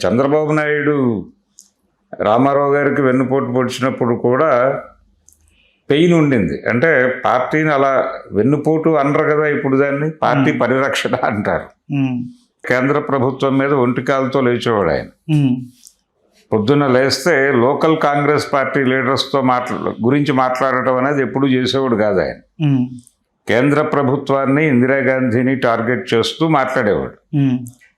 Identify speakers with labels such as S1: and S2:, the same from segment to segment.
S1: చంద్రబాబు నాయుడు రామారావు గారికి వెన్నుపోటు పొడిచినప్పుడు కూడా పెయిన్ ఉండింది. అంటే పార్టీని అలా వెన్నుపోటు అనరు కదా, ఇప్పుడు దాన్ని పార్టీ పరిరక్షణ అంటారు. కేంద్ర ప్రభుత్వం మీద ఒంటికాలతో లేచేవాడు ఆయన. పొద్దున్న లేస్తే లోకల్ కాంగ్రెస్ పార్టీ లీడర్స్తో గురించి మాట్లాడటం అనేది ఎప్పుడు చేసేవాడు కాదు ఆయన. కేంద్ర ప్రభుత్వాన్ని, ఇందిరాగాంధీని టార్గెట్ చేస్తూ మాట్లాడేవాడు.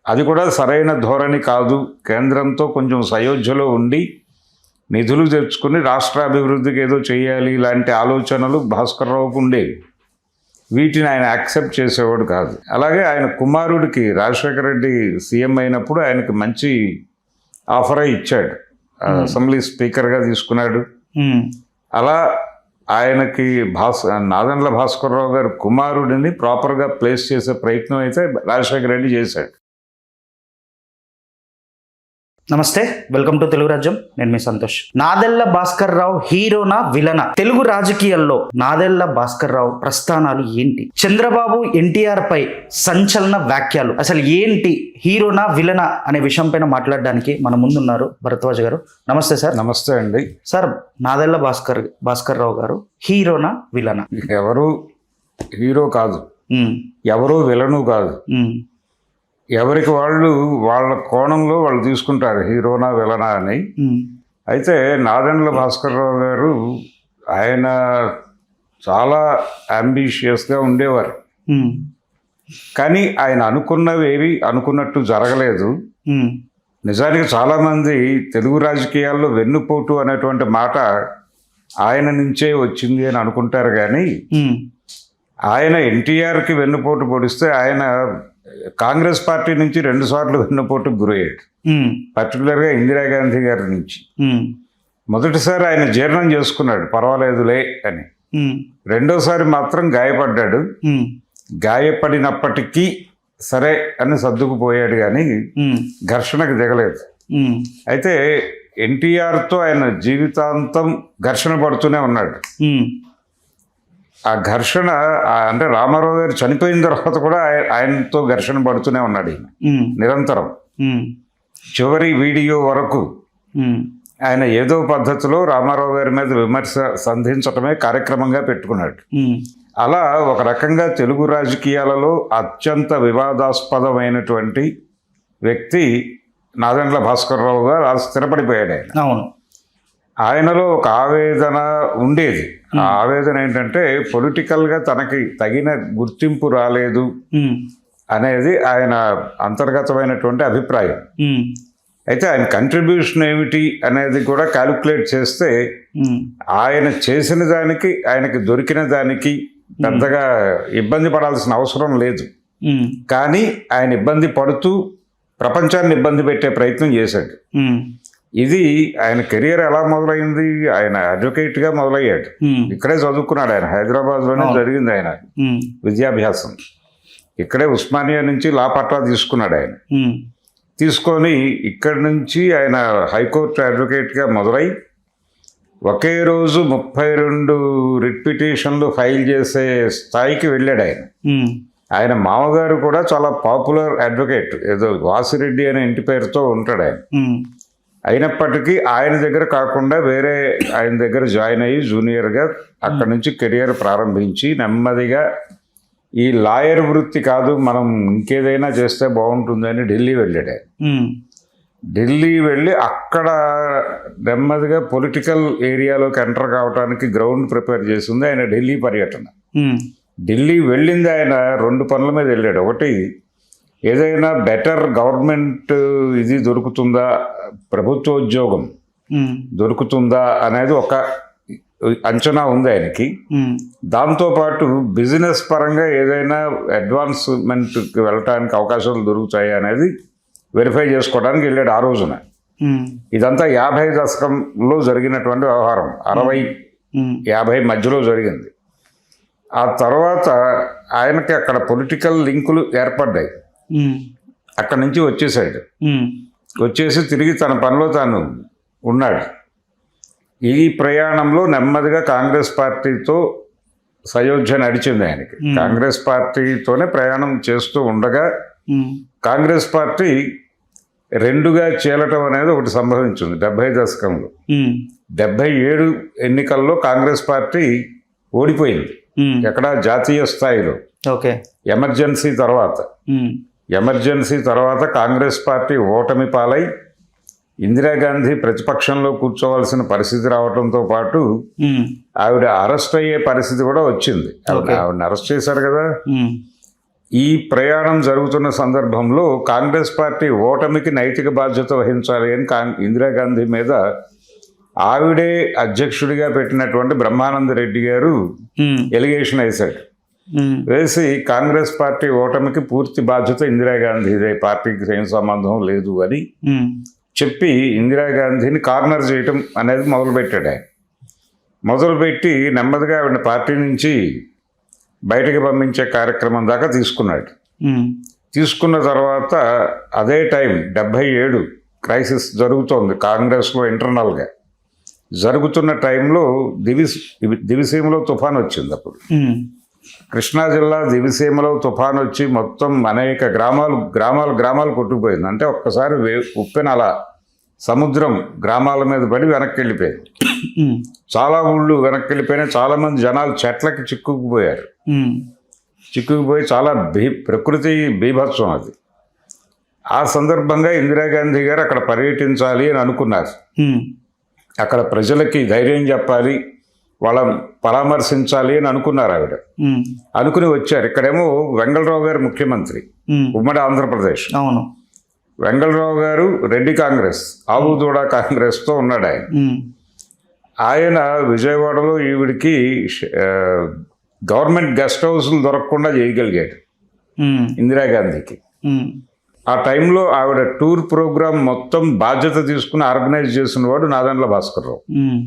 S1: అది కూడా సరైన ధోరణి కాదు. కేంద్రంతో కొంచెం సయోధ్యలో ఉండి నిధులు తెచ్చుకుని రాష్ట్రాభివృద్ధికి ఏదో చేయాలి, ఇలాంటి ఆలోచనలు భాస్కర్ రావుకు ఉండేవి. వీటిని ఆయన యాక్సెప్ట్ చేసేవాడు కాదు. అలాగే ఆయన కుమారుడికి రాజశేఖర రెడ్డి సీఎం అయినప్పుడు ఆయనకి మంచి ఆఫరే ఇచ్చాడు. అసెంబ్లీ స్పీకర్గా తీసుకున్నాడు. అలా ఆయనకి నాదెండ్ల భాస్కర్ రావు గారి కుమారుడిని ప్రాపర్గా ప్లేస్ చేసే ప్రయత్నం అయితే రాజశేఖర రెడ్డి చేశాడు.
S2: నమస్తే, వెల్కమ్ టు తెలుగు రాజ్యం. నేను మీ సంతోష్. నాదెళ్ల భాస్కర్ రావు హీరోనా విలనా? తెలుగు రాజకీయాల్లో నాదెళ్ల భాస్కర్ రావు ప్రస్థానాలు ఏంటి? చంద్రబాబు ఎన్టీఆర్ పై సంచలన వ్యాఖ్యలు, అసలు ఏంటి? హీరోనా విలనా అనే విషయం పైన మాట్లాడడానికి మన ముందున్నారు భరద్వాజ్ గారు. నమస్తే సార్.
S1: నమస్తే అండి.
S2: సార్, నాదెళ్ల భాస్కర్ రావు గారు హీరోనా విలనా?
S1: ఎవరు హీరో కాదు, ఎవరు విలను కాదు. ఎవరికి వాళ్ళు వాళ్ళ కోణంలో వాళ్ళు తీసుకుంటారు హీరోనా విలనా అని. అయితే నాదెండ్ల భాస్కర్ రావు గారు ఆయన చాలా అంబిషియస్గా ఉండేవారు. కానీ ఆయన అనుకున్నవి ఏవి అనుకున్నట్టు జరగలేదు. నిజానికి చాలామంది తెలుగు రాజకీయాల్లో వెన్నుపోటు అనేటువంటి మాట ఆయన నుంచే వచ్చింది అని అనుకుంటారు. కానీ ఆయన ఎన్టీఆర్కి వెన్నుపోటు పొడిస్తే ఆయన కాంగ్రెస్ పార్టీ నుంచి 2 సార్లు వెన్నుపోటుకు గురయ్యాడు. పర్టికులర్గా ఇందిరాగాంధీ గారి నుంచి. మొదటిసారి ఆయన జీర్ణం చేసుకున్నాడు, పర్వాలేదులే అని. రెండోసారి మాత్రం గాయపడ్డాడు. గాయపడినప్పటికీ సరే అని సర్దుకుపోయాడు, కానీ ఘర్షణకు దిగలేదు. అయితే ఎన్టీఆర్తో ఆయన జీవితాంతం ఘర్షణ పడుతూనే ఉన్నాడు. ఆ ఘర్షణ అంటే రామారావు గారు చనిపోయిన తర్వాత కూడా ఆయనతో ఘర్షణ పడుతూనే ఉన్నాడు ఈయన నిరంతరం. చివరి వీడియో వరకు ఆయన ఏదో పద్ధతిలో రామారావు గారి మీద విమర్శ సంధించటమే కార్యక్రమంగా పెట్టుకున్నాడు. అలా ఒక రకంగా తెలుగు రాజకీయాలలో అత్యంత వివాదాస్పదమైనటువంటి వ్యక్తి నాదెండ్ల భాస్కర్ రావు గారు స్థిరపడిపోయాడు ఆయన.
S2: అవును.
S1: ఆయనలో ఒక ఆవేదన ఉండేది. ఆ ఆవేదన ఏంటంటే పొలిటికల్గా తనకి తగిన గుర్తింపు రాలేదు అనేది ఆయన అంతర్గతమైనటువంటి అభిప్రాయం. అయితే ఆయన కంట్రిబ్యూషన్ ఏమిటి అనేది కూడా క్యాలిక్యులేట్ చేస్తే ఆయన చేసిన దానికి ఆయనకి దొరికిన దానికి పెద్దగా ఇబ్బంది పడాల్సిన అవసరం లేదు. కానీ ఆయన ఇబ్బంది పడుతూ ప్రపంచాన్ని ఇబ్బంది పెట్టే ప్రయత్నం చేశాడు. ఇది ఆయన కెరియర్ ఎలా మొదలైంది? ఆయన అడ్వకేట్గా మొదలయ్యాడు. ఇక్కడే చదువుకున్నాడు ఆయన. హైదరాబాద్లోనే జరిగింది ఆయన విద్యాభ్యాసం. ఇక్కడే ఉస్మానియా నుంచి లా పట్టా తీసుకున్నాడు ఆయన. తీసుకొని ఇక్కడి నుంచి ఆయన హైకోర్టు అడ్వకేట్గా మొదలై ఒకే రోజు 32 రిట్ పిటిషన్లు ఫైల్ చేసే స్థాయికి వెళ్ళాడు ఆయన. ఆయన మామగారు కూడా చాలా పాపులర్ అడ్వకేట్, ఏదో వాసిరెడ్డి అనే ఇంటి పేరుతో ఉంటాడు ఆయన. అయినప్పటికీ ఆయన దగ్గర కాకుండా వేరే ఆయన దగ్గర జాయిన్ అయ్యి జూనియర్గా అక్కడి నుంచి కెరియర్ ప్రారంభించి నెమ్మదిగా ఈ లాయర్ వృత్తి కాదు, మనం ఇంకేదైనా చేస్తే బాగుంటుందని ఢిల్లీ వెళ్ళాడు. ఢిల్లీ వెళ్ళి అక్కడ నెమ్మదిగా పొలిటికల్ ఏరియాలోకి ఎంటర్ కావడానికి గ్రౌండ్ ప్రిపేర్ చేసింది ఆయన ఢిల్లీ పర్యటన. ఢిల్లీ వెళ్ళింది ఆయన 2 పనుల మీద వెళ్ళాడు. ఒకటి, ఏదైనా బెటర్ గవర్నమెంట్ ఇది దొరుకుతుందా, ప్రభుత్వ ఉద్యోగం దొరుకుతుందా అనేది ఒక అంచనా ఉంది ఆయనకి. దాంతోపాటు బిజినెస్ పరంగా ఏదైనా అడ్వాన్స్మెంట్కి వెళ్ళటానికి అవకాశాలు దొరుకుతాయి అనేది వెరిఫై చేసుకోవడానికి వెళ్ళాడు ఆ రోజున. ఇదంతా 50 దశకంలో జరిగినటువంటి వ్యవహారం. 60-50 మధ్యలో జరిగింది. ఆ తర్వాత ఆయనకి అక్కడ పొలిటికల్ లింకులు ఏర్పడ్డాయి. అక్కడి నుంచి వచ్చేసాడు. వచ్చేసి తిరిగి తన పనిలో తాను ఉన్నాడు. ఈ ప్రయాణంలో నెమ్మదిగా కాంగ్రెస్ పార్టీతో సయోధ్య నడిచింది ఆయనకి. కాంగ్రెస్ పార్టీతోనే ప్రయాణం చేస్తూ ఉండగా కాంగ్రెస్ పార్టీ రెండుగా చీలటం అనేది ఒకటి సంభవించింది 70 దశకంలో.
S2: ఉమ్,
S1: 77 ఎన్నికల్లో కాంగ్రెస్ పార్టీ ఓడిపోయింది.
S2: ఉమ్,
S1: ఎక్కడ జాతీయ స్థాయిలో
S2: ఓకే.
S1: ఎమర్జెన్సీ తర్వాత.
S2: ఉమ్,
S1: ఎమర్జెన్సీ తర్వాత కాంగ్రెస్ పార్టీ ఓటమి పాలై ఇందిరాగాంధీ ప్రతిపక్షంలో కూర్చోవలసిన పరిస్థితి రావడంతో పాటు
S2: ఉమ్,
S1: ఆవిడ అరెస్ట్ అయ్యే పరిస్థితి కూడా వచ్చింది.
S2: Okay.
S1: ఆవిడని అరెస్ట్ చేశారు కదా.
S2: ఉమ్,
S1: ఈ ప్రయాణం జరుగుతున్న సందర్భంలో కాంగ్రెస్ పార్టీ ఓటమికి నైతిక బాధ్యత వహించాలి అని ఇందిరాగాంధీ మీద ఆవిడే అధ్యక్షుడిగా పెట్టినటువంటి బ్రహ్మానంద రెడ్డి గారు
S2: ఉమ్,
S1: ఎలిగేషన్ వేశాడు.
S2: ఉమ్,
S1: వేసి కాంగ్రెస్ పార్టీ ఓటమికి పూర్తి బాధ్యత ఇందిరాగాంధీదే, పార్టీకి ఏం సంబంధం లేదు అని
S2: ఉమ్,
S1: చెప్పి ఇందిరాగాంధీని కార్నర్ చేయటం అనేది మొదలుపెట్టాడు ఆయన. మొదలుపెట్టి నెమ్మదిగా ఆవిడ పార్టీ నుంచి బయటకు పంపించే కార్యక్రమం దాకా తీసుకున్నాడు.
S2: ఉమ్,
S1: తీసుకున్న తర్వాత అదే టైం 77 క్రైసిస్ జరుగుతోంది కాంగ్రెస్లో ఇంటర్నల్గా. జరుగుతున్న టైంలో దివిసీమలో తుఫాన్ వచ్చింది. అప్పుడు
S2: ఉమ్,
S1: కృష్ణా జిల్లా దివిసీమలో తుఫాన్ వచ్చి మొత్తం అనేక గ్రామాలు కొట్టుకుపోయింది. అంటే ఒక్కసారి ఉప్పెన అలా సముద్రం గ్రామాల మీద పడి వెనక్కి వెళ్ళిపోయింది.
S2: ఉమ్,
S1: చాలా ఊళ్ళు వెనక్కి వెళ్ళిపోయినాయి. చాలామంది జనాలు చెట్లకి చిక్కుకుపోయారు.
S2: ఉమ్,
S1: చిక్కుకుపోయి చాలా ప్రకృతి బీభత్సం అది. ఆ సందర్భంగా ఇందిరాగాంధీ గారు అక్కడ పర్యటించాలి అని అనుకున్నారు.
S2: ఉమ్,
S1: అక్కడ ప్రజలకి ధైర్యం చెప్పాలి, వాళ్ళని పరామర్శించాలి అని అనుకున్నారు ఆవిడ.
S2: ఉమ్,
S1: అనుకుని వచ్చారు. ఇక్కడేమో వెంగళరావు గారు ముఖ్యమంత్రి,
S2: ఉమ్,
S1: ఉమ్మడి ఆంధ్రప్రదేశ్.
S2: అవును.
S1: వెంగళరావు గారు రెడ్డి కాంగ్రెస్, ఆవుదూడ కాంగ్రెస్తో ఉన్నాడు ఆయన.
S2: ఉమ్,
S1: ఆయన విజయవాడలో ఈవిడికి గవర్నమెంట్ గెస్ట్ హౌస్లు దొరకకుండా చేయగలిగాడు
S2: ఉమ్,
S1: ఇందిరాగాంధీకి.
S2: ఉమ్,
S1: ఆ టైంలో ఆవిడ టూర్ ప్రోగ్రాం మొత్తం బాధ్యత తీసుకుని ఆర్గనైజ్ చేసిన వాడు నాదెండ్ల భాస్కర్రావు.
S2: ఉమ్,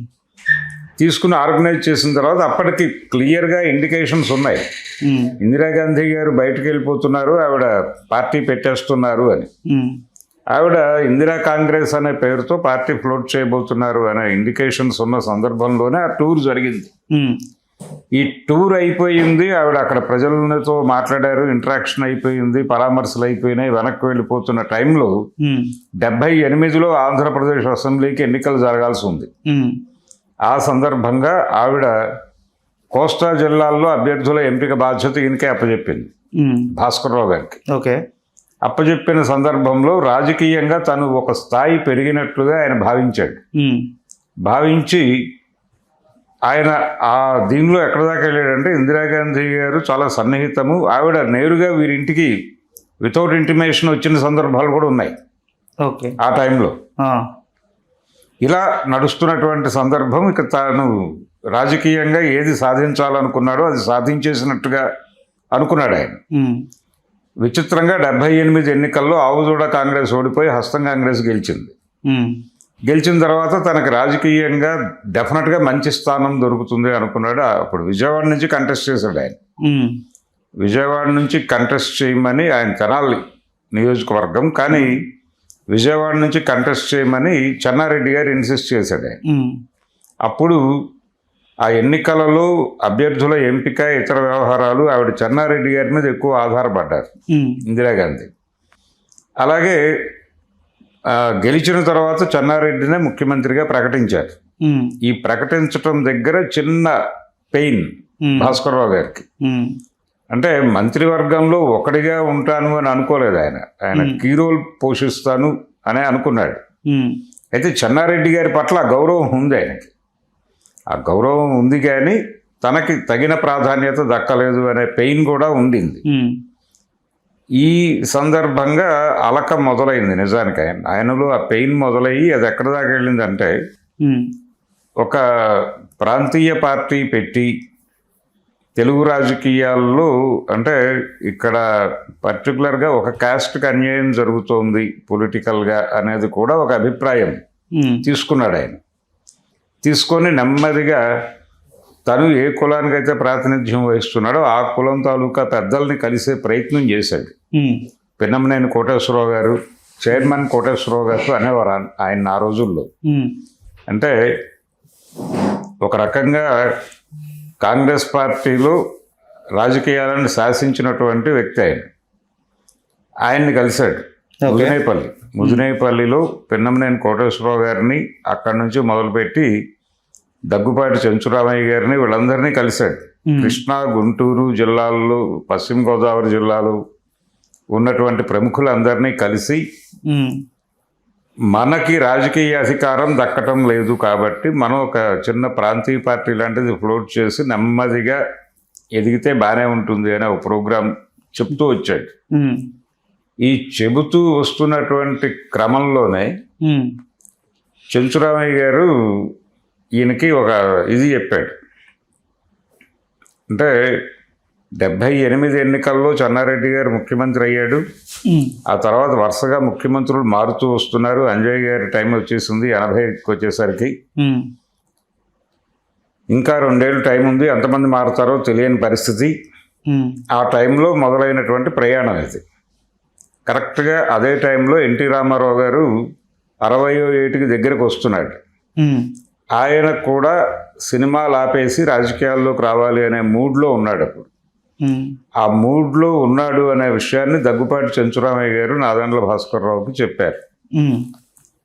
S1: తీసుకుని ఆర్గనైజ్ చేసిన తర్వాత అప్పటికి క్లియర్గా ఇండికేషన్స్ ఉన్నాయి,
S2: ఉమ్,
S1: ఇందిరాగాంధీ గారు బయటకు వెళ్ళిపోతున్నారు, ఆవిడ పార్టీ పెట్టేస్తున్నారు అని.
S2: ఉమ్,
S1: ఆవిడ ఇందిరా కాంగ్రెస్ అనే పేరుతో పార్టీ ఫ్లోట్ చేయబోతున్నారు అనే ఇండికేషన్స్ ఉన్న సందర్భంలోనే ఆ టూర్ జరిగింది.
S2: ఉమ్,
S1: ఈ టూర్ అయిపోయింది, ఆవిడ అక్కడ ప్రజలతో మాట్లాడారు, ఇంటరాక్షన్ అయిపోయింది, పరామర్శలు అయిపోయినాయి, వెనక్కి వెళ్ళిపోతున్న టైంలో
S2: ఉమ్,
S1: 78లో ఆంధ్రప్రదేశ్ అసెంబ్లీకి ఎన్నికలు జరగాల్సి ఉంది.
S2: ఉమ్,
S1: ఆ సందర్భంగా ఆవిడ కోస్తా జిల్లాల్లో అభ్యర్థుల ఎంపిక బాధ్యత ఈయనకే అప్పచెప్పింది,
S2: ఉమ్,
S1: భాస్కర్రావు గారికి.
S2: ఓకే.
S1: అప్పచెప్పిన సందర్భంలో రాజకీయంగా తను ఒక స్థాయి పెరిగినట్లుగా ఆయన భావించాడు.
S2: ఉమ్,
S1: భావించి ఆయన ఆ దీనిలో ఎక్కడ దాకా వెళ్ళాడంటే, ఇందిరాగాంధీ గారు చాలా సన్నిహితము, ఆవిడ నేరుగా వీరింటికి వితౌట్ ఇంటిమేషన్ వచ్చిన సందర్భాలు కూడా ఉన్నాయి
S2: ఓకే.
S1: ఆ టైంలో.
S2: ఆ,
S1: ఇలా నడుస్తున్నటువంటి సందర్భం ఇక తాను రాజకీయంగా ఏది సాధించాలనుకున్నాడో అది సాధించేసినట్టుగా అనుకున్నాడు ఆయన.
S2: ఉమ్,
S1: విచిత్రంగా 78 ఎన్నికల్లో ఆవుదూడ కాంగ్రెస్ ఓడిపోయి హస్తం కాంగ్రెస్ గెలిచింది.
S2: ఉమ్,
S1: గెలిచిన తర్వాత తనకు రాజకీయంగా డెఫినెట్గా మంచి స్థానం దొరుకుతుంది అనుకున్నాడు. అప్పుడు విజయవాడ నుంచి కంటెస్ట్ చేశాడు ఆయన.
S2: ఉమ్,
S1: విజయవాడ నుంచి కంటెస్ట్ చేయమని, ఆయన తెనాలి నియోజకవర్గం కానీ విజయవాడ నుంచి కంటెస్ట్ చేయమని చెన్నారెడ్డి గారు ఇన్సిస్ట్ చేశాడు ఆయన.
S2: ఉమ్,
S1: అప్పుడు ఆ ఎన్నికలలో అభ్యర్థుల ఎంపిక, ఇతర వ్యవహారాలు ఆవిడ చెన్నారెడ్డి గారి మీద ఎక్కువ ఆధారపడ్డారు
S2: ఉమ్,
S1: ఇందిరాగాంధీ. అలాగే గెలిచిన తర్వాత చెన్నారెడ్డినే ముఖ్యమంత్రిగా ప్రకటించారు.
S2: ఉమ్,
S1: ఈ ప్రకటించటం దగ్గర చిన్న పెయిన్
S2: ఉమ్,
S1: భాస్కర్రావు గారికి.
S2: ఉమ్,
S1: అంటే మంత్రివర్గంలో ఒకటిగా ఉంటాను అని అనుకోలేదు ఆయన కీ రోల్ పోషిస్తాను అనే అనుకున్నాడు.
S2: ఉమ్,
S1: అయితే చెన్నారెడ్డి గారి పట్ల ఆ గౌరవం ఉంది ఆయనకి. ఆ గౌరవం ఉంది కానీ తనకి తగిన ప్రాధాన్యత దక్కలేదు అనే పెయిన్ కూడా ఉండింది.
S2: ఉమ్,
S1: ఈ సందర్భంగా అలక మొదలైంది నిజానికి. ఆయనలో ఆ పెయిన్ మొదలయ్యి అది ఎక్కడ దాకా వెళ్ళిందంటే,
S2: ఉమ్,
S1: ఒక ప్రాంతీయ పార్టీ పెట్టి తెలుగు రాజకీయాల్లో, అంటే ఇక్కడ పర్టికులర్గా ఒక కాస్ట్కి అన్యాయం జరుగుతోంది పొలిటికల్గా అనేది కూడా ఒక అభిప్రాయం
S2: ఉమ్,
S1: తీసుకున్నాడు ఆయన. తీసుకొని నెమ్మదిగా తను ఏ కులానికైతే ప్రాతినిధ్యం వహిస్తున్నాడో ఆ కులం తాలూకా పెద్దల్ని కలిసే ప్రయత్నం చేశాడు.
S2: ఉమ్,
S1: పిన్నమనేని కోటేశ్వరరావు గారు, చైర్మన్ కోటేశ్వరరావు గారు అనేవారు ఆయన ఆ రోజుల్లో.
S2: ఉమ్,
S1: అంటే ఒక రకంగా కాంగ్రెస్ పార్టీలో రాజకీయాలను శాసించినటువంటి వ్యక్తి ఆయన్ని కలిశాడు. ముదినేపల్లిలో పిన్నమనేని కోటేశ్వరరావు గారిని అక్కడి నుంచి మొదలుపెట్టి దగ్గుపాటి చెంచురామయ్య గారిని వీళ్ళందరినీ కలిశాడు. కృష్ణా, గుంటూరు జిల్లాల్లో, పశ్చిమ గోదావరి జిల్లాలో ఉన్నటువంటి ప్రముఖులందరినీ కలిసి మనకి రాజకీయ అధికారం దక్కటం లేదు కాబట్టి మనం ఒక చిన్న ప్రాంతీయ పార్టీ లాంటిది ఫ్లోట్ చేసి నెమ్మదిగా ఎదిగితే బాగానే ఉంటుంది అనే ఒక ప్రోగ్రాం చెప్తూ వచ్చాడు. ఈ చెబుతూ వస్తున్నటువంటి క్రమంలోనే చెంచురామయ్య గారు ఈయనకి ఒక ఇది చెప్పాడు. అంటే 78 ఎన్నికల్లో చెన్నారెడ్డి గారు ముఖ్యమంత్రి అయ్యాడు. ఆ తర్వాత వరుసగా ముఖ్యమంత్రులు మారుతూ వస్తున్నారు. అంజయ్ గారి టైం వచ్చేసింది 80కి వచ్చేసరికి. ఇంకా 2 ఏళ్ళు టైం ఉంది, ఎంతమంది మారుతారో తెలియని పరిస్థితి. ఆ టైంలో మొదలైనటువంటి ప్రయాణం ఇది. కరెక్ట్గా అదే టైంలో ఎన్టీ రామారావు గారు 60వ ఏటికి దగ్గరకు వస్తున్నాడు. ఆయన కూడా సినిమాలు ఆపేసి రాజకీయాల్లోకి రావాలి అనే మూడ్లో ఉన్నాడు. అప్పుడు ఆ మూడ్లో ఉన్నాడు అనే విషయాన్ని దగ్గుపాటి చెంచురామయ్య గారు నాదెండ్ల భాస్కర్రావుకి చెప్పారు.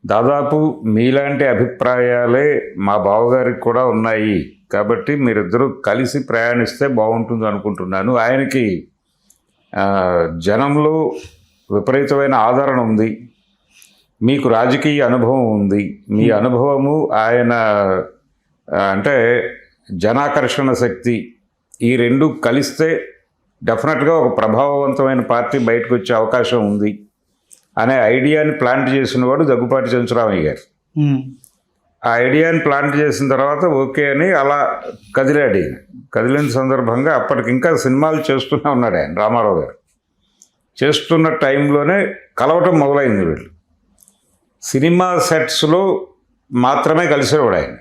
S1: దాదాపు మీలాంటి అభిప్రాయాలే మా బావగారికి కూడా ఉన్నాయి కాబట్టి మీరిద్దరూ కలిసి ప్రయాణిస్తే బాగుంటుంది అనుకుంటున్నాను. ఆయనకి జనంలో విపరీతమైన ఆదరణ ఉంది, మీకు రాజకీయ అనుభవం ఉంది, మీ అనుభవము ఆయన అంటే జనాకర్షణ శక్తి ఈ రెండు కలిస్తే డెఫినెట్గా ఒక ప్రభావవంతమైన పార్టీ బయటకు వచ్చే అవకాశం ఉంది అనే ఐడియాని ప్లాంట్ చేసిన వాడు దగ్గుపాటి చెంచురామయ్య గారు. ఆ ఐడియాని ప్లాంట్ చేసిన తర్వాత ఓకే అని అలా కదిలాడు. ఈయన కదిలిన సందర్భంగా అప్పటికి ఇంకా సినిమాలు చేస్తూనే ఉన్నాడు ఆయన. రామారావు గారు చేస్తున్న టైంలోనే కలవటం మొదలైంది. వీళ్ళు సినిమా సెట్స్లో మాత్రమే కలిసేవాడు ఆయన.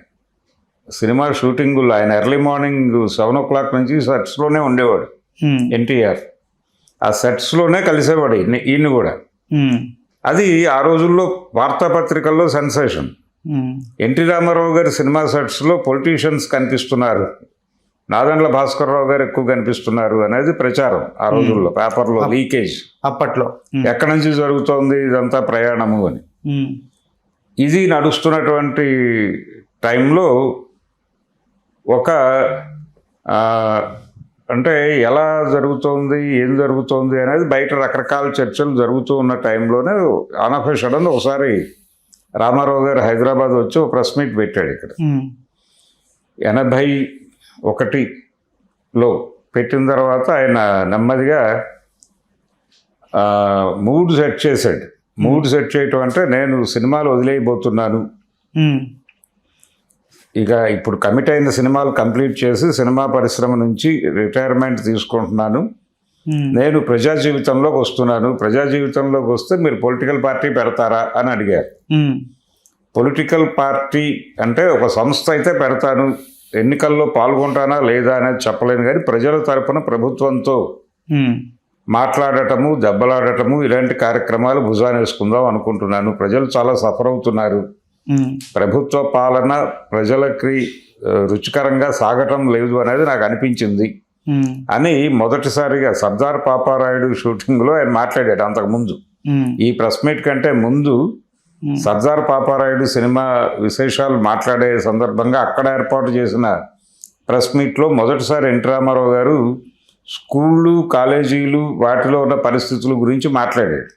S1: సినిమా షూటింగుల్లో ఆయన ఎర్లీ మార్నింగ్ 7 o'clock నుంచి సెట్స్లోనే ఉండేవాడు ఎన్టీఆర్. ఆ సెట్స్లోనే కలిసేవాడు ఈయన కూడా. అది ఆ రోజుల్లో వార్తాపత్రికల్లో సెన్సేషన్. ఎన్టీ రామారావు గారి సినిమా సెట్స్లో పొలిటీషియన్స్ కనిపిస్తున్నారు, నాదెండ్ల భాస్కర్రావు గారు ఎక్కువ కనిపిస్తున్నారు అనేది ప్రచారం ఆ రోజుల్లో. పేపర్లో లీకేజ్ అప్పట్లో ఎక్కడి నుంచి జరుగుతోంది ఇదంతా ప్రయాణము అని. ఇది నడుస్తున్నటువంటి టైంలో ఒక అంటే ఎలా జరుగుతోంది, ఏం జరుగుతోంది అనేది బయట రకరకాల చర్చలు జరుగుతూ ఉన్న టైంలోనే అన్అఫిషియల్ ఒకసారి రామారావు గారు హైదరాబాద్ వచ్చి ఒక ప్రెస్ మీట్ పెట్టాడు ఇక్కడ. 81లో పెట్టిన తర్వాత ఆయన నెమ్మదిగా మూడ్ సెట్ చేశాడు. మూడ్ సెట్ చేయటం అంటే నేను సినిమాలు వదిలేయబోతున్నాను, ఇక ఇప్పుడు కమిట్ అయిన సినిమాలు కంప్లీట్ చేసి సినిమా పరిశ్రమ నుంచి రిటైర్మెంట్ తీసుకుంటున్నాను, నేను ప్రజా జీవితంలోకి వస్తున్నాను, ప్రజా జీవితంలోకి వస్తే మీరు పొలిటికల్ పార్టీ పెడతారా అని అడిగారు. పొలిటికల్ పార్టీ అంటే ఒక సంస్థ అయితే పెడతాను, ఎన్నికల్లో పాల్గొంటానా లేదా అనేది చెప్పలేను, కానీ ప్రజల తరపున ప్రభుత్వంతో మాట్లాడటము, దెబ్బలాడటము ఇలాంటి కార్యక్రమాలు భుజానేసుకుందాం అనుకుంటున్నాను. ప్రజలు చాలా సఫర్ అవుతున్నారు, ప్రభుత్వ పాలన ప్రజలకి రుచికరంగా సాగటం లేదు అనేది నాకు అనిపించింది అని మొదటిసారిగా సర్దార్ పాపారాయుడు షూటింగ్లో ఆయన మాట్లాడాడు. అంతకుముందు ఈ ప్రెస్ మీట్ కంటే ముందు సర్దార్ పాపారాయుడు సినిమా విశేషాలు మాట్లాడే సందర్భంగా అక్కడ ఏర్పాటు చేసిన ప్రెస్ మీట్లో మొదటిసారి ఎన్టీ రామారావు గారు స్కూళ్ళు, కాలేజీలు వాటిలో ఉన్న పరిస్థితుల గురించి మాట్లాడాడు.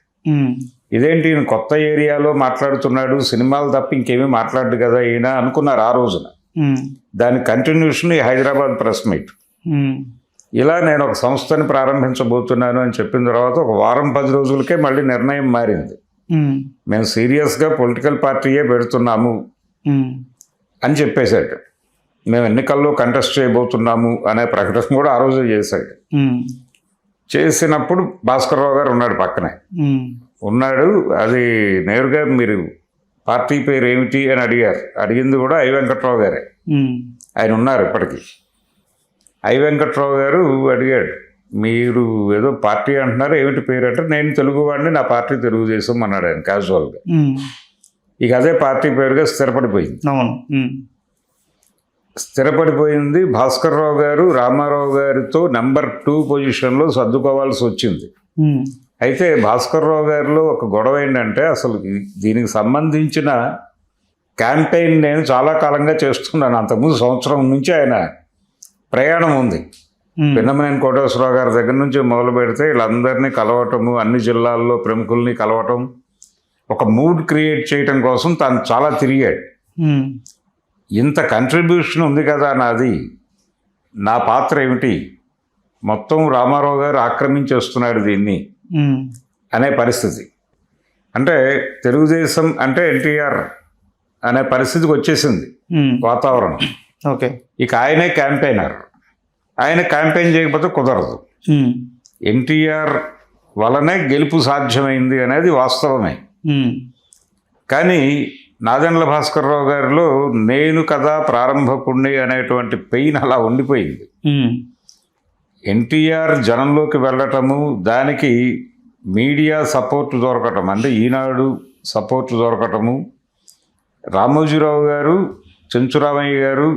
S1: ఇదేంటి ఈయన కొత్త ఏరియాలో మాట్లాడుతున్నాడు, సినిమాలు తప్ప ఇంకేమీ మాట్లాడు కదా ఈయన అనుకున్నారు ఆ రోజున. దాని కంటిన్యూషన్ ఈ హైదరాబాద్ ప్రెస్ మీట్. ఇలా నేను ఒక సంస్థని ప్రారంభించబోతున్నాను అని చెప్పిన తర్వాత ఒక వారం 10 రోజులకే మళ్ళీ నిర్ణయం మారింది. మేము సీరియస్గా పొలిటికల్ పార్టీయే పెడుతున్నాము అని చెప్పేశాడు. మేము ఎన్నికల్లో కంటెస్ట్ చేయబోతున్నాము అనే ప్రకటన కూడా ఆ రోజు చేశాడు. చేసినప్పుడు భాస్కర్రావు గారు ఉన్నాడు పక్కనే ఉన్నాడు. అది నేరుగా మీరు పార్టీ పేరు ఏమిటి అని అడిగారు. అడిగింది కూడా ఐ వెంకట్రావు గారే. ఆయన ఉన్నారు ఇప్పటికీ. ఐ వెంకట్రావు గారు అడిగాడు, మీరు ఏదో పార్టీ అంటున్నారు, ఏమిటి పేరు అంటే నేను తెలుగువాడిని, నా పార్టీ తెలుగుదేశం అన్నాడు ఆయన క్యాజువల్గా. ఇక అదే పార్టీ పేరుగా స్థిరపడిపోయింది. స్థిరపడిపోయింది. భాస్కర్రావు గారు రామారావు గారితో నెంబర్ 2 పొజిషన్లో సర్దుకోవాల్సి వచ్చింది. అయితే భాస్కర్ రావు గారిలో ఒక గొడవ ఏంటంటే అసలు దీనికి సంబంధించిన క్యాంపెయిన్ నేను చాలా కాలంగా చేస్తున్నాను. అంతకుముందు సంవత్సరం నుంచి ఆయన ప్రయాణం ఉంది. పిన్నమనేని కోటేశ్వరరావు గారి దగ్గర నుంచి మొదలు పెడితే వీళ్ళందరినీ కలవటము, అన్ని జిల్లాల్లో ప్రముఖుల్ని కలవటం, ఒక మూడ్ క్రియేట్ చేయటం కోసం తను చాలా తిరిగాడు. ఇంత కంట్రిబ్యూషన్ ఉంది కదా నాది, నా పాత్ర ఏమిటి, మొత్తం రామారావు గారు ఆక్రమించేస్తున్నాడు దీన్ని అనే పరిస్థితి. అంటే తెలుగుదేశం అంటే ఎన్టీఆర్ అనే పరిస్థితికి వచ్చేసింది వాతావరణం.
S2: ఓకే,
S1: ఇక ఆయనే క్యాంపెయినర్. ఆయన క్యాంపెయిన్ చేయకపోతే కుదరదు. ఎన్టీఆర్ వలనే గెలుపు సాధ్యమైంది అనేది వాస్తవమే. కానీ నాదెండ్ల భాస్కర్ రావు గారిలో నేను కదా ప్రారంభకుణ్ణి అనేటువంటి పెయిన్ అలా ఉండిపోయింది. ఎన్టీఆర్ జనంలోకి వెళ్ళటము, దానికి మీడియా సపోర్ట్ దొరకటం, అంటే ఈనాడు సపోర్ట్ దొరకటము, రామోజీరావు గారు, చెంచురామయ్య గారు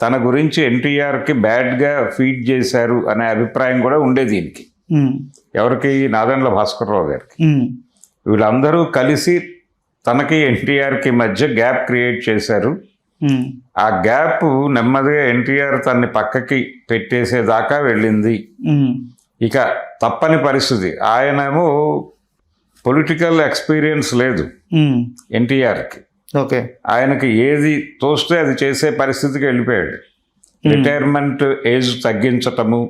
S1: తన గురించి ఎన్టీఆర్కి బ్యాడ్గా ఫీడ్ చేశారు అనే అభిప్రాయం కూడా ఉండేది దీనికి. ఎవరికి? నాదెండ్ల భాస్కర్ రావు గారికి. వీళ్ళందరూ కలిసి తనకి ఎన్టీఆర్కి మధ్య గ్యాప్ క్రియేట్ చేశారు. ఆ గ్యాప్ నెమ్మదిగా ఎన్టీఆర్ తన్ని పక్కకి పెట్టేసేదాకా వెళ్ళింది. ఇక తప్పని పరిస్థితి. ఆయనేమో పొలిటికల్ ఎక్స్పీరియన్స్ లేదు ఎన్టీఆర్కి.
S2: ఓకే,
S1: ఆయనకి ఏది తోస్తే అది చేసే పరిస్థితికి వెళ్ళిపోయాడు. రిటైర్మెంట్ ఏజ్ తగ్గించటము,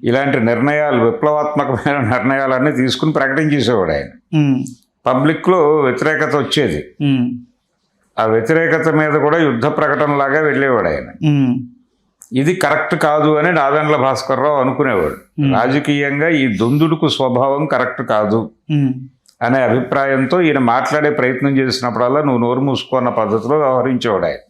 S1: ఇలాంటి నిర్ణయాలు, విప్లవాత్మకమైన నిర్ణయాలన్నీ తీసుకుని ప్రకటించేసేవాడు ఆయన. పబ్లిక్లో వ్యతిరేకత వచ్చేది. ఆ వ్యతిరేకత మీద కూడా యుద్ధ ప్రకటనలాగా వెళ్ళేవాడు ఆయన. ఇది కరెక్ట్ కాదు అని నాదెండ్ల భాస్కర్ రావు అనుకునేవాడు. రాజకీయంగా ఈ దుందుడుకు స్వభావం కరెక్ట్ కాదు అనే అభిప్రాయంతో ఈయన మాట్లాడే ప్రయత్నం చేసినప్పుడల్లా నువ్వు నోరు మూసుకున్న పద్ధతిలో వ్యవహరించేవాడు ఆయన.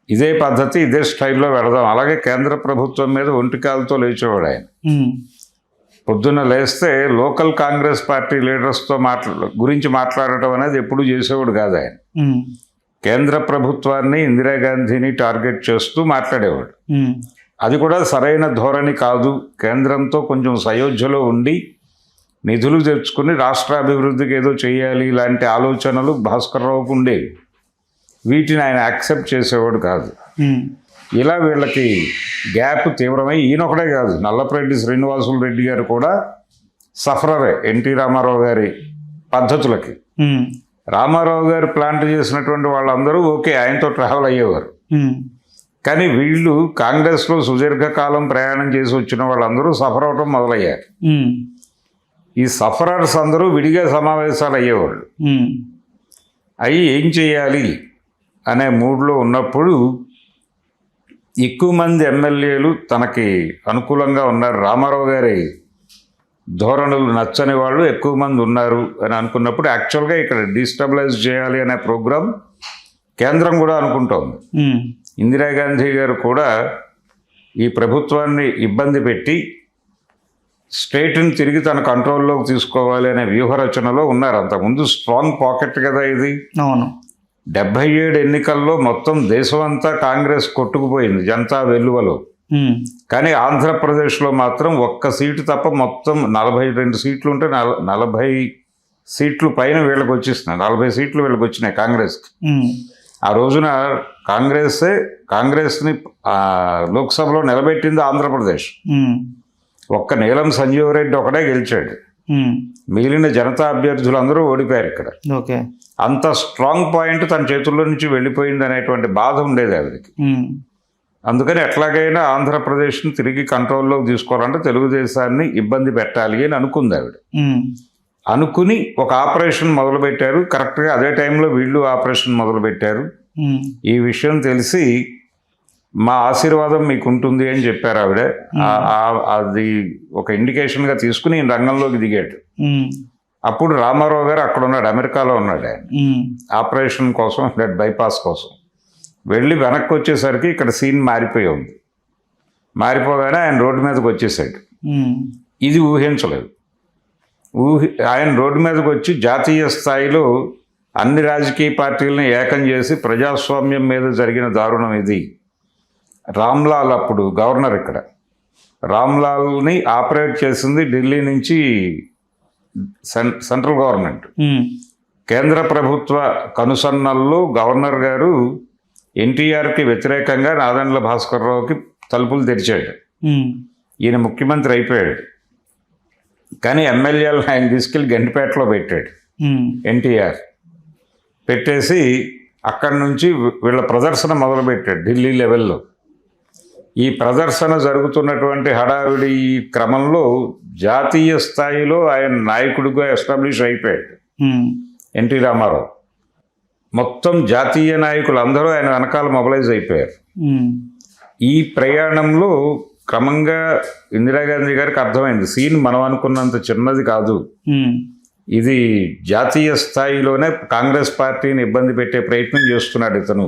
S1: ఇదే పద్ధతి, ఇదే స్టైల్లో వెళదాం. అలాగే కేంద్ర ప్రభుత్వం మీద ఒంటికాలతో లేచేవాడు ఆయన. పొద్దున్న లేస్తే లోకల్ కాంగ్రెస్ పార్టీ లీడర్స్తో గురించి మాట్లాడటం అనేది ఎప్పుడూ చేసేవాడు కాదు ఆయన. కేంద్ర ప్రభుత్వాన్ని, ఇందిరాగాంధీని టార్గెట్ చేస్తూ మాట్లాడేవాడు. అది కూడా సరైన ధోరణి కాదు. కేంద్రంతో కొంచెం సయోధ్యలో ఉండి నిధులు తెచ్చుకుని రాష్ట్రాభివృద్ధికి ఏదో చేయాలి, ఇలాంటి ఆలోచనలు భాస్కర్ రావుకు ఉండేవి. వీటిని ఆయన యాక్సెప్ట్ చేసేవాడు కాదు. ఇలా వీళ్ళకి గ్యాప్ తీవ్రమై ఈయనొకడే కాదు, నల్లపరెడ్డి శ్రీనివాసులు రెడ్డి గారు కూడా సఫరరే ఎన్టీ రామారావు గారి పద్ధతులకి. రామారావు గారు ప్లాంట్ చేసినటువంటి వాళ్ళందరూ ఓకే, ఆయనతో ట్రావెల్ అయ్యేవారు. కానీ వీళ్ళు కాంగ్రెస్లో సుదీర్ఘకాలం ప్రయాణం చేసి వచ్చిన వాళ్ళందరూ సఫర్ అవటం మొదలయ్యారు. ఈ సఫరర్స్ అందరూ విడిగా సమావేశాలు అయ్యేవాళ్ళు. అవి ఏం చేయాలి అనే మూడ్లో ఉన్నప్పుడు ఎక్కువ మంది ఎమ్మెల్యేలు తనకి అనుకూలంగా ఉన్నారు, రామారావు గారి ధోరణులు నచ్చని వాళ్ళు ఎక్కువ మంది ఉన్నారు అని అనుకున్నప్పుడు యాక్చువల్గా ఇక్కడ డిస్టెబిలైజ్ చేయాలి అనే ప్రోగ్రాం కేంద్రం కూడా అనుకుంటోంది. ఇందిరాగాంధీ గారు కూడా ఈ ప్రభుత్వాన్ని ఇబ్బంది పెట్టి స్టేట్ని తిరిగి తన కంట్రోల్లోకి తీసుకోవాలి అనే వ్యూహరచనలో ఉన్నారు. అంతకుముందు స్ట్రాంగ్ పాకెట్ కదా ఇది.
S2: అవును,
S1: 77 ఎన్నికల్లో మొత్తం దేశమంతా కాంగ్రెస్ కొట్టుకుపోయింది జనతా వెల్లువలో. కానీ ఆంధ్రప్రదేశ్లో మాత్రం ఒక్క సీటు తప్ప మొత్తం 42 సీట్లు ఉంటే 40 సీట్లు పైన వీళ్ళకి వచ్చేసినాయి. 40 సీట్లు వీళ్ళకి వచ్చినాయి కాంగ్రెస్కి. ఆ రోజున కాంగ్రెస్ని లోక్సభలో నిలబెట్టింది ఆంధ్రప్రదేశ్. ఒక్క నీలం సంజీవ్ రెడ్డి ఒకడే గెలిచాడు, మిగిలిన జనతా అభ్యర్థులందరూ ఓడిపోయారు ఇక్కడ.
S2: ఓకే,
S1: అంత స్ట్రాంగ్ పాయింట్ తన చేతుల్లో నుంచి వెళ్ళిపోయింది అనేటువంటి బాధ ఉండేది ఆవిడకి. అందుకని ఎట్లాగైనా ఆంధ్రప్రదేశ్ని తిరిగి కంట్రోల్లోకి తీసుకోవాలంటే తెలుగుదేశాన్ని ఇబ్బంది పెట్టాలి అని అనుకుంది ఆవిడ. అనుకుని ఒక ఆపరేషన్ మొదలుపెట్టారు. కరెక్ట్గా అదే టైంలో వీళ్ళు ఆపరేషన్ మొదలుపెట్టారు. ఈ విషయం తెలిసి మా ఆశీర్వాదం మీకు ఉంటుంది అని చెప్పారు ఆవిడ. అది ఒక ఇండికేషన్గా తీసుకుని ఈయన రంగంలోకి దిగాడు. అప్పుడు రామారావు గారు అక్కడ ఉన్నాడు, అమెరికాలో ఉన్నాడు ఆయన, ఆపరేషన్ కోసం, బ్లడ్ బైపాస్ కోసం. వెళ్ళి వెనక్కి వచ్చేసరికి ఇక్కడ సీన్ మారిపోయి ఉంది. మారిపోగానే ఆయన రోడ్డు మీదకి వచ్చేసాడు. ఇది ఊహించలేదు. ఆయన రోడ్డు మీదకి వచ్చి జాతీయ స్థాయిలో అన్ని రాజకీయ పార్టీలను ఏకం చేసి ప్రజాస్వామ్యం మీద జరిగిన దారుణం ఇది. రామ్లాల్ అప్పుడు గవర్నర్ ఇక్కడ, రామ్లాల్ని ఆపరేట్ చేసింది ఢిల్లీ నుంచి సెంట్రల్ గవర్నమెంట్. కేంద్ర ప్రభుత్వ కనుసన్నల్లో గవర్నర్ గారు ఎన్టీఆర్కి వ్యతిరేకంగా నాదెండ్ల భాస్కర్ రావుకి తలుపులు తెరిచాడు. ఈయన ముఖ్యమంత్రి అయిపోయాడు. కానీ ఎమ్మెల్యేలు ఆయన తీసుకెళ్ళి గండిపేటలో పెట్టాడు ఎన్టీఆర్. పెట్టేసి అక్కడి నుంచి వీళ్ళ ప్రదర్శన మొదలుపెట్టాడు ఢిల్లీ లెవెల్లో. ఈ ప్రదర్శన జరుగుతున్నటువంటి హడావిడి క్రమంలో జాతీయ స్థాయిలో ఆయన నాయకుడిగా ఎస్టాబ్లిష్ అయిపోయాడు ఎన్టీ రామారావు. మొత్తం జాతీయ నాయకులు అందరూ ఆయన వెనకాల మొబలైజ్ అయిపోయారు. ఈ ప్రయాణంలో క్రమంగా ఇందిరాగాంధీ గారికి అర్థమైంది, సీన్ మనం అనుకున్నంత చిన్నది కాదు, ఇది జాతీయ స్థాయిలోనే కాంగ్రెస్ పార్టీని ఇబ్బంది పెట్టే ప్రయత్నం చేస్తున్నాడు ఇతను.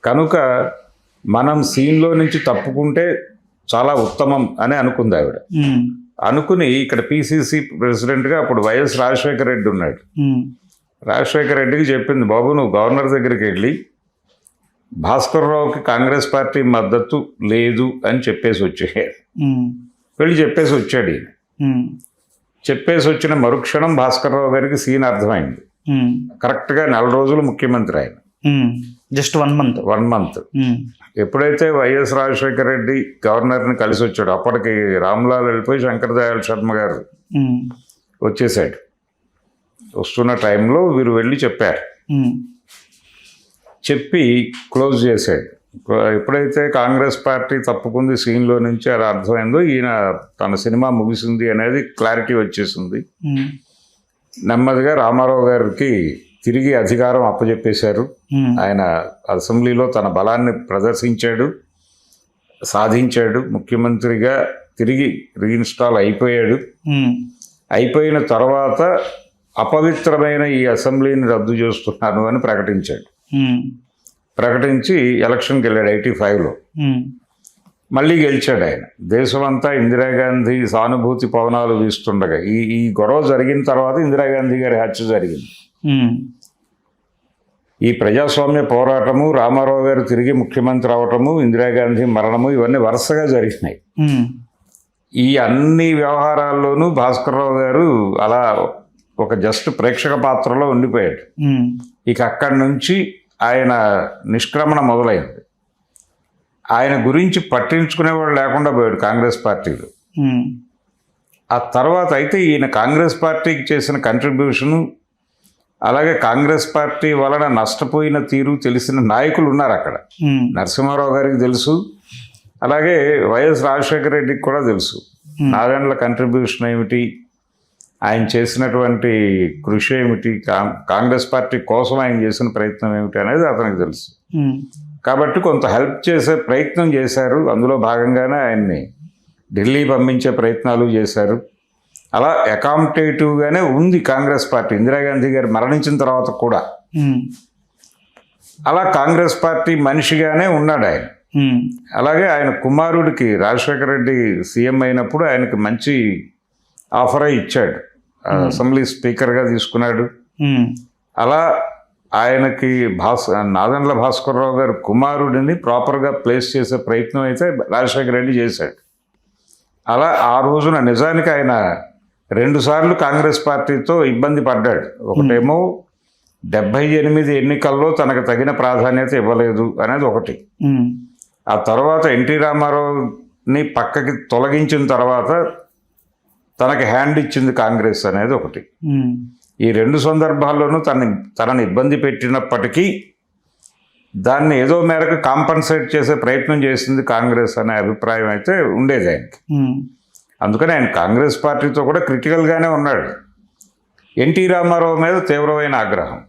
S1: కనుక మనం సీన్లో నుంచి తప్పుకుంటే చాలా ఉత్తమం అని అనుకుంది ఆవిడ. అనుకుని ఇక్కడ పిసిసి ప్రెసిడెంట్గా అప్పుడు వైఎస్ రాజశేఖర రెడ్డి ఉన్నాడు. రాజశేఖర రెడ్డికి చెప్పింది, బాబు నువ్వు గవర్నర్ దగ్గరికి వెళ్ళి భాస్కర్ రావుకి కాంగ్రెస్ పార్టీ మద్దతు లేదు అని చెప్పేసి వచ్చాడు. వెళ్ళి చెప్పేసి వచ్చాడు ఈయన. చెప్పేసి వచ్చిన మరుక్షణం భాస్కర్ రావు గారికి సీన్ అర్థమైంది. కరెక్ట్గా 4 రోజులు ముఖ్యమంత్రి ఆయన,
S2: జస్ట్ 1 మంత్.
S1: ఎప్పుడైతే వైఎస్ రాజశేఖర రెడ్డి గవర్నర్ని కలిసి వచ్చాడు, అప్పటికి రామ్లాల్ వెళ్ళిపోయి శంకర్ దయాళ్ శర్మ గారు వచ్చేసాడు. వస్తున్న టైంలో వీరు వెళ్ళి చెప్పారు, చెప్పి క్లోజ్ చేశాడు. ఎప్పుడైతే కాంగ్రెస్ పార్టీ తప్పుకుంది సీన్లో నుంచి అది అర్థమైందో ఈయన తన సినిమా ముగిసింది అనేది క్లారిటీ వచ్చేసింది. నెమ్మదిగా రామారావు గారికి తిరిగి అధికారం అప్పచెప్పేశారు. ఆయన అసెంబ్లీలో తన బలాన్ని ప్రదర్శించాడు, సాధించాడు. ముఖ్యమంత్రిగా తిరిగి రీఇన్స్టాల్ అయిపోయాడు. అయిపోయిన తర్వాత అపవిత్రమైన ఈ అసెంబ్లీని రద్దు చేస్తున్నాను అని ప్రకటించాడు. ప్రకటించి ఎలక్షన్కి వెళ్ళాడు 85లో. మళ్ళీ గెలిచాడు ఆయన. దేశమంతా ఇందిరాగాంధీ సానుభూతి పవనాలు వీస్తుండగా ఈ గొడవ జరిగిన తర్వాత ఇందిరాగాంధీ గారి హత్య జరిగింది. ఈ ప్రజాస్వామ్య పోరాటము, రామారావు గారు తిరిగి ముఖ్యమంత్రి అవటము, ఇందిరాగాంధీ మరణము, ఇవన్నీ వరుసగా జరిగినాయి. ఈ అన్ని వ్యవహారాల్లోనూ భాస్కర్రావు గారు అలా ఒక జస్ట్ ప్రేక్షక పాత్రలో ఉండిపోయాడు. ఇక అక్కడి నుంచి ఆయన నిష్క్రమణ మొదలైంది. ఆయన గురించి పట్టించుకునేవాడు లేకుండా పోయాడు కాంగ్రెస్ పార్టీలో. ఆ తర్వాత అయితే ఈయన కాంగ్రెస్ పార్టీకి చేసిన కంట్రిబ్యూషను, అలాగే కాంగ్రెస్ పార్టీ వలన నష్టపోయిన తీరు తెలిసిన నాయకులు ఉన్నారు అక్కడ. నరసింహారావు గారికి తెలుసు, అలాగే వైఎస్ రాజశేఖర రెడ్డికి కూడా తెలుసు నాదెండ్ల కంట్రిబ్యూషన్ ఏమిటి, ఆయన చేసినటువంటి కృషి ఏమిటి, కాంగ్రెస్ పార్టీ కోసం ఆయన చేసిన ప్రయత్నం ఏమిటి అనేది అతనికి తెలుసు. కాబట్టి కొంత హెల్ప్ చేసే ప్రయత్నం చేశారు. అందులో భాగంగానే ఆయన్ని ఢిల్లీ పంపించే ప్రయత్నాలు చేశారు. అలా అకామిడేటివ్గానే ఉంది కాంగ్రెస్ పార్టీ ఇందిరాగాంధీ గారు మరణించిన తర్వాత కూడా. అలా కాంగ్రెస్ పార్టీ మనిషిగానే ఉన్నాడు ఆయన. అలాగే ఆయన కుమారుడికి రాజశేఖర రెడ్డి సీఎం అయినప్పుడు ఆయనకి మంచి ఆఫరే ఇచ్చాడు, అసెంబ్లీ స్పీకర్గా తీసుకున్నాడు. అలా ఆయనకి నాదెండ్ల భాస్కర్రావు గారు కుమారుడిని ప్రాపర్గా ప్లేస్ చేసే ప్రయత్నం అయితే రాజశేఖర రెడ్డి చేశాడు. అలా ఆ రోజున నిజానికి ఆయన 2 సార్లు కాంగ్రెస్ పార్టీతో ఇబ్బంది పడ్డాడు. ఒకటేమో 78 ఎన్నికల్లో తనకు తగిన ప్రాధాన్యత ఇవ్వలేదు అనేది ఒకటి. ఆ తర్వాత ఎన్టీ రామారావుని పక్కకి తొలగించిన తర్వాత తనకి హ్యాండ్ ఇచ్చింది కాంగ్రెస్ అనేది ఒకటి. ఈ 2 సందర్భాల్లోనూ తనని ఇబ్బంది పెట్టినప్పటికీ దాన్ని ఏదో మేరకు కాంపన్సేట్ చేసే ప్రయత్నం చేసింది కాంగ్రెస్ అనే అభిప్రాయం అయితే ఉండేది ఆయనకి. అందుకని ఆయన కాంగ్రెస్ పార్టీతో కూడా క్రిటికల్గానే ఉన్నాడు. ఎన్టీ రామారావు మీద తీవ్రమైన ఆగ్రహం.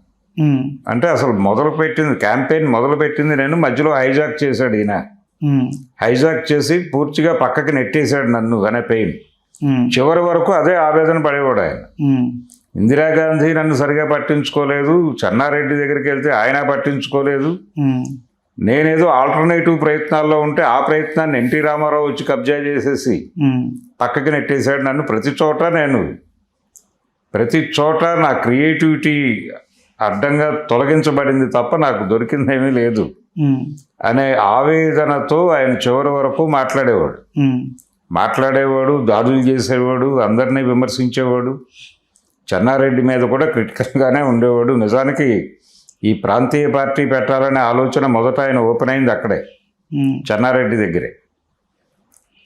S1: అంటే అసలు క్యాంపెయిన్ మొదలుపెట్టింది నేను, మధ్యలో హైజాక్ చేశాడు ఈయన. హైజాక్ చేసి పూర్తిగా పక్కకి నెట్టేశాడు నన్ను అనే పెయిన్. చివరి వరకు అదే ఆవేదన పడేవాడు ఆయన. ఇందిరాగాంధీ నన్ను సరిగా పట్టించుకోలేదు, చెన్నారెడ్డి దగ్గరికి వెళ్తే ఆయన పట్టించుకోలేదు, నేనేదో ఆల్టర్నేటివ్ ప్రయత్నాల్లో ఉంటే ఆ ప్రయత్నాన్ని ఎన్టీ రామారావు వచ్చి కబ్జా చేసేసి పక్కకి నెట్టేశాడు నన్ను. ప్రతి చోట నా క్రియేటివిటీ అడ్డంగా తొలగించబడింది తప్ప నాకు దొరికిందేమీ లేదు అనే ఆవేదనతో ఆయన చివరి వరకు మాట్లాడేవాడు, దాడులు చేసేవాడు, అందరినీ విమర్శించేవాడు. చెన్నారెడ్డి మీద కూడా క్రిటికల్గానే ఉండేవాడు. నిజానికి ఈ ప్రాంతీయ పార్టీ పెట్టాలనే ఆలోచన మొదట ఆయన ఓపెన్ అయింది అక్కడే, చెన్నారెడ్డి దగ్గరే.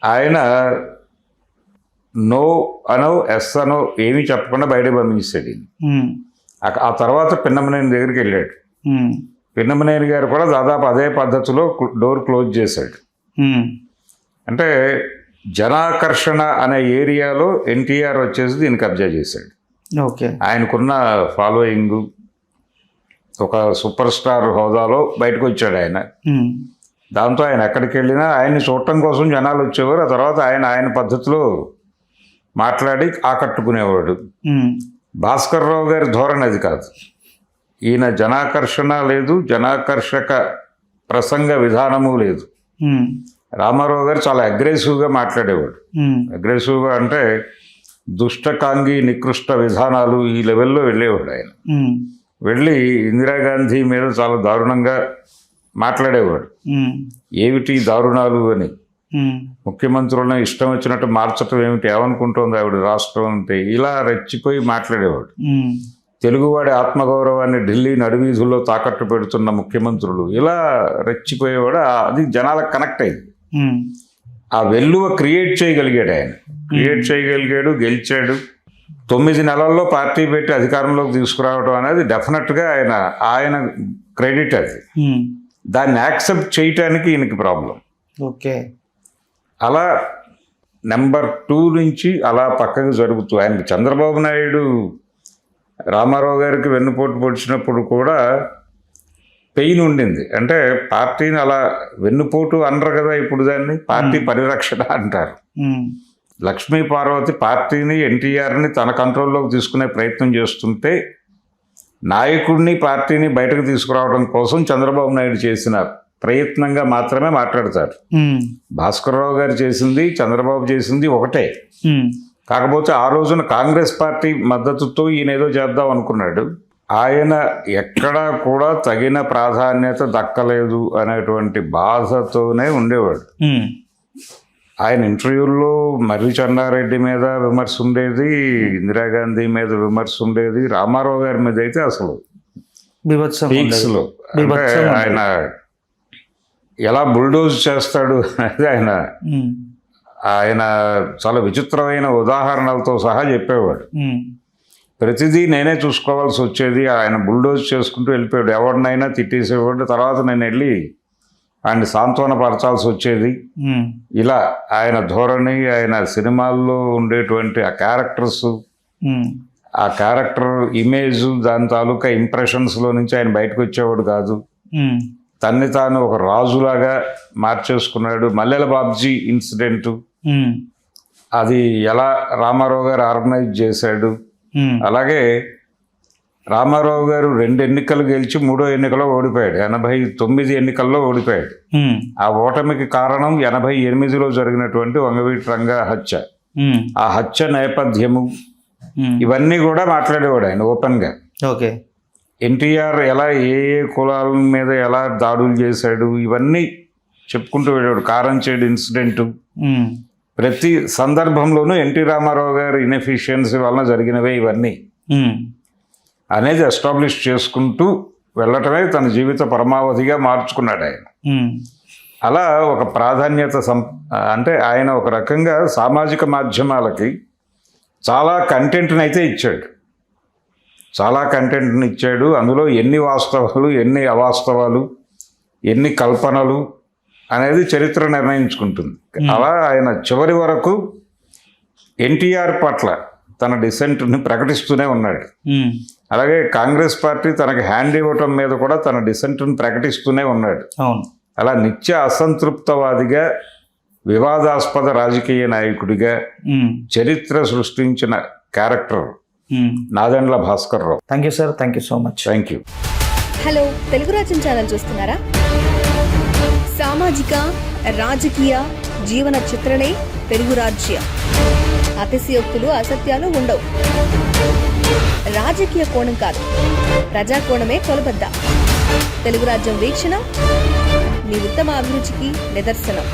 S1: ఆయన నో అనో ఎస్ అనో ఏమీ చెప్పకుండా బయట పంపించాడు. ఆ తర్వాత పిన్నమనేని దగ్గరికి వెళ్ళాడు. పిన్నమనేని గారు కూడా దాదాపు అదే పద్ధతిలో డోర్ క్లోజ్ చేశాడు. అంటే జనాకర్షణ అనే ఏరియాలో ఎన్టీఆర్ వచ్చేసి దీన్ని కబ్జా చేశాడు.
S2: ఓకే,
S1: ఆయనకున్న ఫాలోయింగ్, ఒక సూపర్ స్టార్ హోదాలో బయటకు వచ్చాడు ఆయన. దాంతో ఆయన ఎక్కడికి వెళ్ళినా ఆయన్ని చూడటం కోసం జనాలు వచ్చేవారు. ఆ తర్వాత ఆయన పద్ధతిలో మాట్లాడి ఆకట్టుకునేవాడు. భాస్కర్ రావు గారి ధోరణి అది కాదు. ఈయన జనాకర్షణ లేదు, జనాకర్షక ప్రసంగ విధానము లేదు. రామారావు గారు చాలా అగ్రెసివ్గా మాట్లాడేవాడు. అగ్రెసివ్గా అంటే దుష్టకాంగి నికృష్ట విధానాలు ఈ లెవెల్లో వెళ్ళేవాడు ఆయన. వెళ్ళి ఇందిరాగాంధీ మీద చాలా దారుణంగా మాట్లాడేవాడు. ఏమిటి దారుణాలు అని, ముఖ్యమంత్రులను ఇష్టం వచ్చినట్టు మార్చటం ఏమిటి, ఏమనుకుంటోంది ఆవిడ రాష్ట్రం అంటే, ఇలా రెచ్చిపోయి మాట్లాడేవాడు. తెలుగువాడి ఆత్మగౌరవాన్ని ఢిల్లీ నడివీధుల్లో తాకట్టు పెడుతున్న ముఖ్యమంత్రులు ఇలా రెచ్చిపోయేవాడు. అది జనాలకు కనెక్ట్ అయింది. ఆ వెల్లువ క్రియేట్ చేయగలిగాడు ఆయన. గెలిచాడు. 9 నెలల్లో పార్టీ పెట్టి అధికారంలోకి తీసుకురావడం అనేది డెఫినెట్గా ఆయన క్రెడిట్ అది. దాన్ని యాక్సెప్ట్ చేయటానికి ఈయనకి ప్రాబ్లం.
S2: ఓకే,
S1: అలా నెంబర్ 2 నుంచి అలా పక్కకు జరుగుతూ ఆయనకి చంద్రబాబు నాయుడు రామారావు గారికి వెన్నుపోటు పొడిచినప్పుడు కూడా పెయిన్ ఉండింది. అంటే పార్టీని అలా వెన్నుపోటు అనరు కదా ఇప్పుడు, దాన్ని పార్టీ పరిరక్షణ అంటారు. లక్ష్మీ పార్వతి పార్టీని, ఎన్టీఆర్ని తన కంట్రోల్లోకి తీసుకునే ప్రయత్నం చేస్తుంటే నాయకుడిని, పార్టీని బయటకు తీసుకురావడం కోసం చంద్రబాబు నాయుడు చేసిన ప్రయత్నంగా మాత్రమే మాట్లాడతారు. భాస్కర్ రావు గారు చేసింది, చంద్రబాబు చేసింది ఒకటే. కాకపోతే ఆ రోజున కాంగ్రెస్ పార్టీ మద్దతుతో ఈయన ఏదో చేద్దాం అనుకున్నాడు. ఆయన ఎక్కడా కూడా తగిన ప్రాధాన్యత దక్కలేదు అనేటువంటి బాధతోనే ఉండేవాడు. ఆయన ఇంటర్వ్యూల్లో మర్రి చెన్నారెడ్డి మీద విమర్శ ఉండేది, ఇందిరాగాంధీ మీద విమర్శ ఉండేది, రామారావు గారి మీద అయితే అసలు పీక్స్లో. అంటే ఆయన ఎలా బుల్డోజ్ చేస్తాడు అనేది ఆయన చాలా విచిత్రమైన ఉదాహరణలతో సహా చెప్పేవాడు. ప్రతిదీ నేనే చూసుకోవాల్సి వచ్చేది. ఆయన బుల్డోజ్ చేసుకుంటూ వెళ్ళిపోయాడు. ఎవరినైనా తిట్టేసేవాడు. తర్వాత నేను వెళ్ళి ఆయన సాంత్వన పరచాల్సి వచ్చేది. ఇలా ఆయన ధోరణి, ఆయన సినిమాల్లో ఉండేటువంటి ఆ క్యారెక్టర్స్, ఆ క్యారెక్టర్ ఇమేజ్, దాని తాలూకా ఇంప్రెషన్స్లో నుంచి ఆయన బయటకు వచ్చేవాడు కాదు. తన్ని తాను ఒక రాజులాగా మార్చేసుకున్నాడు. మల్లెల బాబ్జీ ఇన్సిడెంట్, అది ఎలా రామారావు గారు ఆర్గనైజ్ చేశాడు. అలాగే రామారావు గారు 2 ఎన్నికలు గెలిచి 3వ ఎన్నికలో ఓడిపోయాడు. 89 ఎన్నికల్లో ఓడిపోయాడు. ఆ ఓటమికి కారణం 88లో జరిగినటువంటి వంగవీటి రంగా హత్య. ఆ హత్య నేపథ్యము ఇవన్నీ కూడా మాట్లాడేవాడు ఆయన ఓపెన్గా.
S2: ఓకే,
S1: ఎన్టీఆర్ ఎలా ఏ కులాల మీద ఎలా దాడులు చేశాడు ఇవన్నీ చెప్పుకుంటూ వెళ్ళాడు. కారంచేడు ఇన్సిడెంట్, ప్రతి సందర్భంలోనూ ఎన్టీ రామారావు గారి ఇన్ఎఫిషియన్సీ వలన జరిగినవే ఇవన్నీ అనేది ఎస్టాబ్లిష్ చేసుకుంటూ వెళ్ళటమే తన జీవిత పరమావధిగా మార్చుకున్నాడు ఆయన. అలా ఒక ప్రాధాన్యత అంటే ఆయన ఒక రకంగా సామాజిక మాధ్యమాలకి చాలా కంటెంట్ని అయితే ఇచ్చాడు. అందులో ఎన్ని వాస్తవాలు, ఎన్ని అవాస్తవాలు, ఎన్ని కల్పనలు అనేది చరిత్ర నిర్ణయించుకుంటుంది. అలా ఆయన చివరి వరకు ఎన్టీఆర్ పట్ల తన డిసెంట్ని ప్రకటిస్తూనే ఉన్నాడు. అలాగే కాంగ్రెస్ పార్టీ తనకి హ్యాండ్ ఇవ్వటం మీద కూడా తన డిసెంట్ని ప్రకటిస్తూనే ఉన్నాడు. అలా నిత్య అసంతృప్తవాదిగా, వివాదాస్పద రాజకీయ నాయకుడిగా చరిత్ర సృష్టించిన character Nadendla Bhaskar Rao.
S2: Thank you sir, thank you so much.
S1: Thank you.
S3: Hello, Telugu రాజ్యం ఛానల్ చూస్తున్నారా? సామాజిక, రాజకీయ, జీవన చిత్రణే తెలుగు రాజ్యం. అతిశయోక్తులు, అసత్యాలు ఉండవు. రాజకీయ కోణం కాదు, ప్రజా కోణమే కొలబద్ద. తెలుగు రాజ్యం వీక్షణ మీ ఉత్తమ అభిరుచికి నిదర్శనం.